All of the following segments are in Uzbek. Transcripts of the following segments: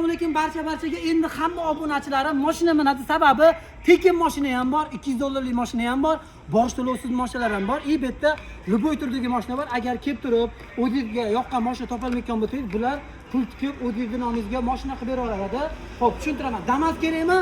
Assalomu alaykum barchaga. Endi hamma obunachilarim mashina minadi. Sababi tekin mashina ham bor, 200 dollarlik mashina ham bor, bosh to'lovsiz mashinalar ham bor. Bu yerda любой turdagi mashina bor. Agar kelib turib, o'zingizga yoqqan mashina topolmayotgan bo'lsangiz, bular pul tikib o'zingizning nomingizga mashina qilib bera oladi. Xo'p, tushuntiraman. Damas kerakmi?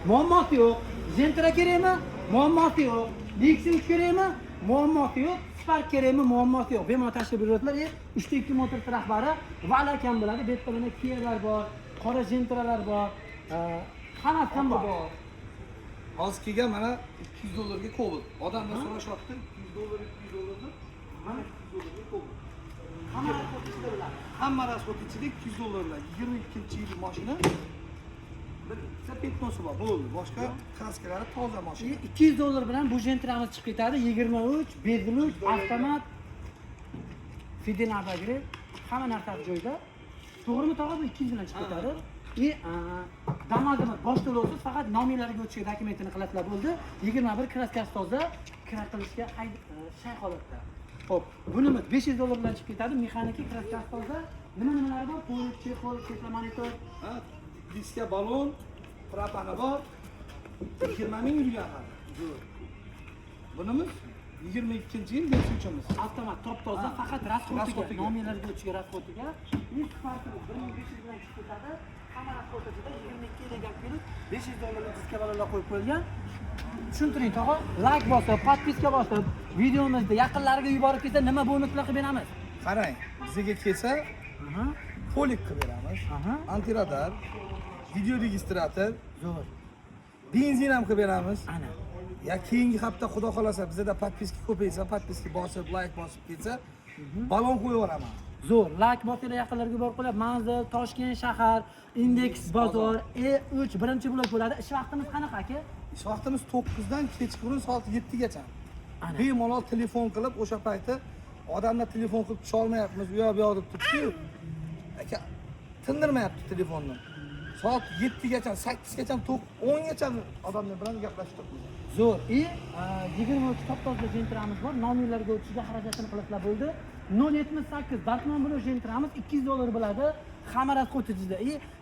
Muammosi yo'q. Gentra kerakmi? Muammosi yo'q. Lexus kerakmi? Muammosi yo'q. Spark kerakmi? Muammosi yo'q. Bemalol tashlab beradilar. 3.2 motor rahbari Val akam bo'ladi. Bu yerda mana Kia'lar bor, qora Gentralar bor. Hammasi ham bor. Hozir kelgan mana 200 dollarga Cobalt. Odamlar so'rashyapti 200 dollar, 200 dollarni. Mana 200 dollarga Cobalt. Hamma rasxod ichida 200 dollarlar. 22-yil mashina. Bir sapetnosi bor, bo'ldi. Boshqa kraskalari toza mashina. 200 dollar bilan bu Gentramiz chiqib ketadi. 23, bezlik, avtomat, fiden abagri, hamma narsa joyida. To'g'rimi tog'a, bu 200 bilan chiqib ketadi. Damadimiz bosh to'lovsiz, faqat nominalariga o'tishga dokumentini qilasizlar bo'ldi. 21 kraskasi toza, kira qilishga shay holatda. Xo'p, bunimiz 500 dollar bilan chiqib ketadi. Mexaniki kraskasi toza. Nima-nimalari bor? Po'lat, chexol, chekla monitor, diska balon, propani bor. 20 ming yurgan hali. Bunimiz 22-yil beshuvchimiz. Avtomat top-toza, faqat rasxotiga, nominalariga o'tishga rasxotiga. İlk farkı 1500 bilan chiqib ketadi. Hamma rasxotida 22 yil ekan kelib 500 dollarlik diska balonlar qo'yib qo'yilgan. Tushuntiring tog'a, like bosib, podpiska bosib, videomizni yaqinlariga yuborib kelsa nima bonuslar qilib beramiz? Qarang, bizga kelsa, polik qilib beramiz. Antiradar, video registrator, zo'r. Benzin ham qilib beramiz. Ana. Ya keyingi hafta xudo xolasa bizda podpiska ko'paysa, podpiska bosib, like bosib ketsa, balon qo'yib yuboraman. Zo'r, like bosinglar yaqinlarga yuborib qo'yib, manzil, Toshkent shahar, Indeks bozor, E3 birinchi blok bo'ladi. Ish vaqtimiz qanaqa aka? Ish vaqtimiz 9 dan kechqurun soat 7 gacha. Bemalol telefon qilib, o'sha paytda odamlar telefon qilib tusha olmayapmiz, u yoq bu yoq deb turibdi-yu. Aka, tindirmayapti telefonni. Soat 7 gacha, 8 gacha, 10 gacha odamlar bilan gaplashib turibmiz. Zo'r. 23 top-toza Gentramiz bor. Nominlarga o'tishga xarajatini qilasizlar bo'ldi. 078 Batman bilan Gentramiz 200 dollar bo'ladi. Hamma rasxotida.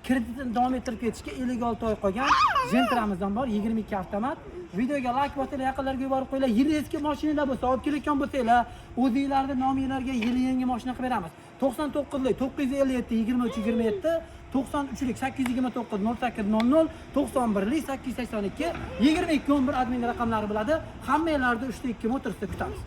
Kreditni davom ettirib ketishga 56 oy qolgan Gentramizdan bor, 22 avtomat. Videoga like bosinglar, yaqinlarga yuborib qo'yinglar. Yili eski mashinalar bo'lsa, olib kelayotgan bo'lsanglar, o'zingizlarning nominlarga yili yangi mashina qilib beramiz. 99lik 957 23 27, 93lik 829 0800, 91lik 882 22 11 admin raqamlari bo'ladi. Hammanglarni 3.2 motorsda kutamiz.